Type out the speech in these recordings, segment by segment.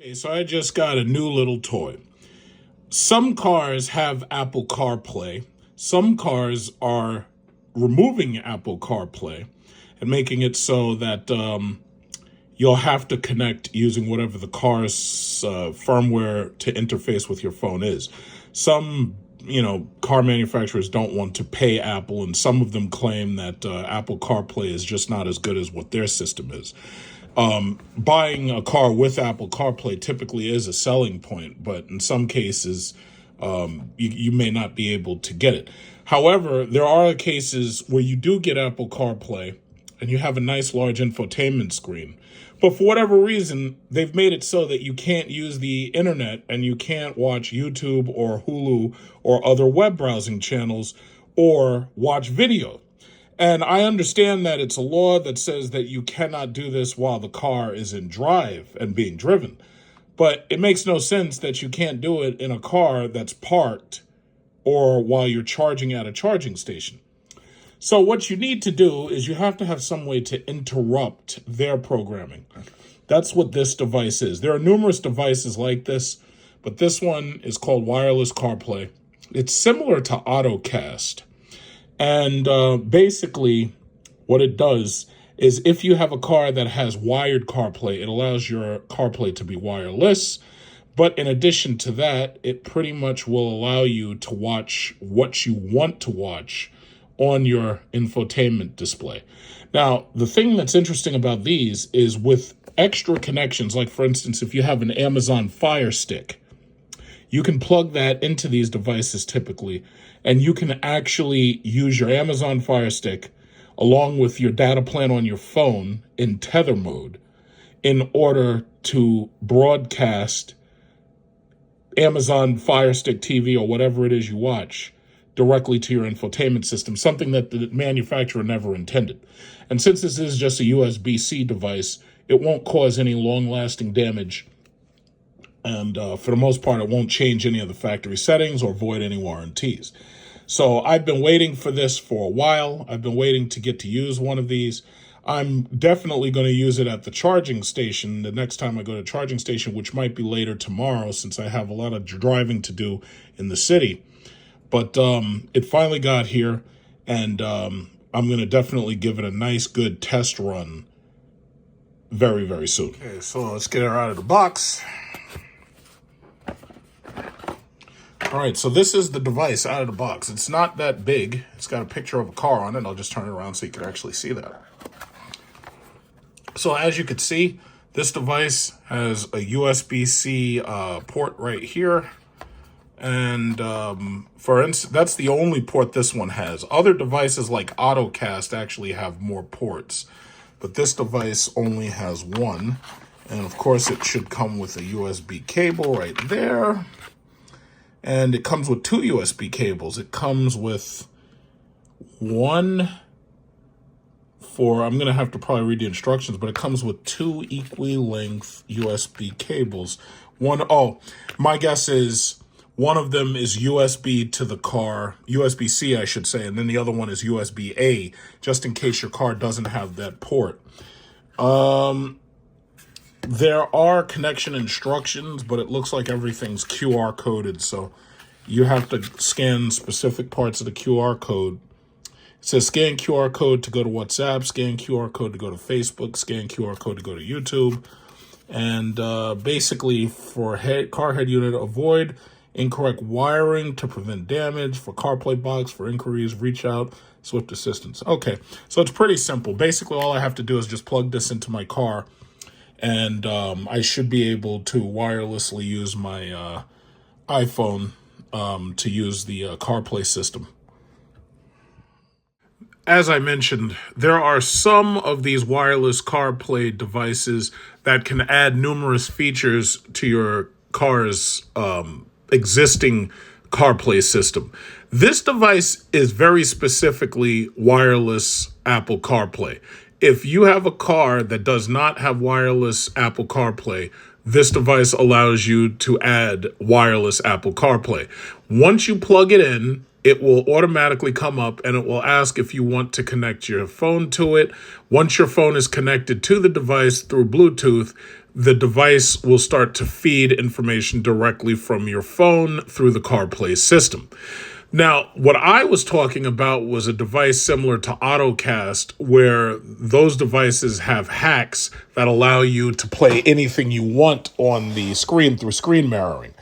Okay, so I just got a new little toy. Some cars have Apple CarPlay. Some cars are removing Apple CarPlay and making it so that you'll have to connect using whatever the car's firmware to interface with your phone is. Some, car manufacturers don't want to pay Apple, and some of them claim that Apple CarPlay is just not as good as what their system is. Buying a car with Apple CarPlay typically is a selling point, but in some cases, you may not be able to get it. However, there are cases where you do get Apple CarPlay and you have a nice large infotainment screen. But for whatever reason, they've made it so that you can't use the internet and you can't watch YouTube or Hulu or other web browsing channels or watch video. And I understand that it's a law that says that you cannot do this while the car is in drive and being driven. But it makes no sense that you can't do it in a car that's parked or while you're charging at a charging station. So what you need to do is you have to have some way to interrupt their programming. That's what this device is. There are numerous devices like this, but this one is called Wireless CarPlay. It's similar to AutoCast. And basically what it does is if you have a car that has wired CarPlay, it allows your CarPlay to be wireless. But in addition to that, it pretty much will allow you to watch what you want to watch on your infotainment display. Now, the thing that's interesting about these is with extra connections, like for instance, if you have an Amazon Fire Stick, you can plug that into these devices typically, and you can actually use your Amazon Fire Stick along with your data plan on your phone in tether mode in order to broadcast Amazon Fire Stick TV or whatever it is you watch directly to your infotainment system, something that the manufacturer never intended. And since this is just a USB-C device, it won't cause any long-lasting damage. And for the most part, it won't change any of the factory settings or void any warranties. So I've been waiting for this for a while. I've been waiting to get to use one of these. I'm definitely going to use it at the charging station the next time I go to charging station, which might be later tomorrow since I have a lot of driving to do in the city. But it finally got here, and I'm going to definitely give it a nice, good test run very, very soon. Okay, so let's get her out of the box. All right, so this is the device out of the box. It's not that big. It's got a picture of a car on it. I'll just turn it around so you can actually see that. So as you can see, this device has a USB-C port right here. And for instance, that's the only port this one has. Other devices like AutoCast actually have more ports, but this device only has one. And of course, it should come with a USB cable right there. And it comes with two USB cables. It comes with one for, I'm going to have to probably read the instructions, but it comes with two equally length USB cables. My guess is one of them is USB to the car, USB-C, I should say, and then the other one is USB-A, just in case your car doesn't have that port. There are connection instructions, but it looks like everything's QR coded, so you have to scan specific parts of the QR code. It says scan QR code to go to WhatsApp, scan QR code to go to Facebook, scan QR code to go to YouTube. And basically for car head unit, avoid incorrect wiring to prevent damage. For CarPlay box, for inquiries, reach out, Swift assistance. Okay, so it's pretty simple. Basically, all I have to do is just plug this into my car, and I should be able to wirelessly use my iPhone to use the CarPlay system. As I mentioned, there are some of these wireless CarPlay devices that can add numerous features to your car's existing CarPlay system. This device is very specifically wireless Apple CarPlay. If you have a car that does not have wireless Apple CarPlay, this device allows you to add wireless Apple CarPlay. Once you plug it in, it will automatically come up and it will ask if you want to connect your phone to it. Once your phone is connected to the device through Bluetooth, the device will start to feed information directly from your phone through the CarPlay system. Now, what I was talking about was a device similar to AutoCast, where those devices have hacks that allow you to play anything you want on the screen through screen mirroring.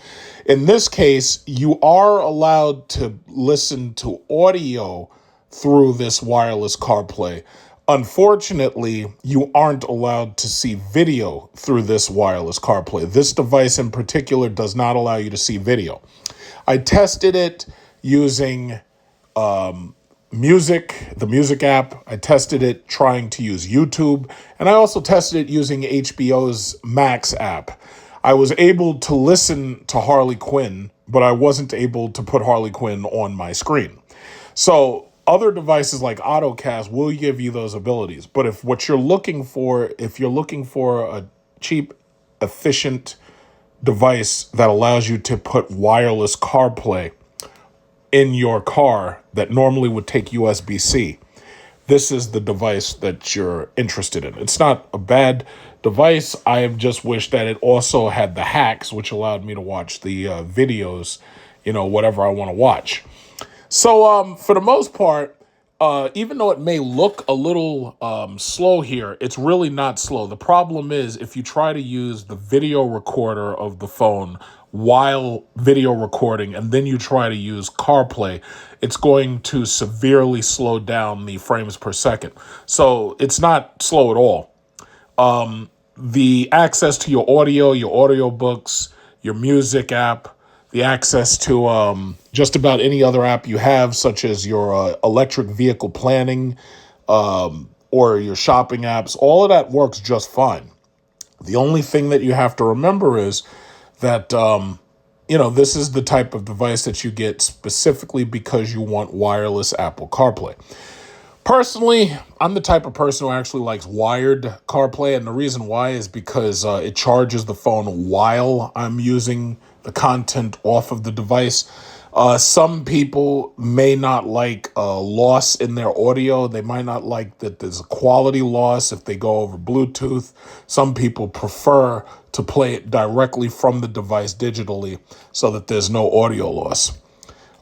In this case, you are allowed to listen to audio through this wireless CarPlay. Unfortunately, you aren't allowed to see video through this wireless CarPlay. This device in particular does not allow you to see video. I tested it using the music app. I tested it trying to use YouTube, and I also tested it using HBO's Max app. I was able to listen to Harley Quinn, but I wasn't able to put Harley Quinn on my screen. So other devices like AutoCast will give you those abilities. But if you're looking for a cheap, efficient device that allows you to put wireless CarPlay in your car that normally would take USB-C, this is the device that you're interested in. It's not a bad device. I have just wished that it also had the hacks, which allowed me to watch the videos, whatever I want to watch. So for the most part, even though it may look a little slow here, it's really not slow. The problem is if you try to use the video recorder of the phone while video recording and then you try to use CarPlay, it's going to severely slow down the frames per second. So it's not slow at all. The access to your audio books, your music app, the access to just about any other app you have, such as your electric vehicle planning or your shopping apps, all of that works just fine. The only thing that you have to remember is that, this is the type of device that you get specifically because you want wireless Apple CarPlay. Personally, I'm the type of person who actually likes wired CarPlay, and the reason why is because it charges the phone while I'm using the content off of the device. Some people may not like loss in their audio. They might not like that there's a quality loss if they go over Bluetooth. Some people prefer to play it directly from the device digitally so that there's no audio loss.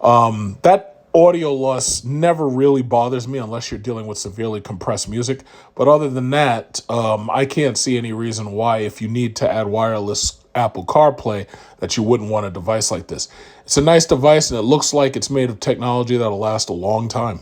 That audio loss never really bothers me unless you're dealing with severely compressed music. But other than that, I can't see any reason why, if you need to add wireless Apple CarPlay, that you wouldn't want a device like this. It's a nice device, and it looks like it's made of technology that'll last a long time.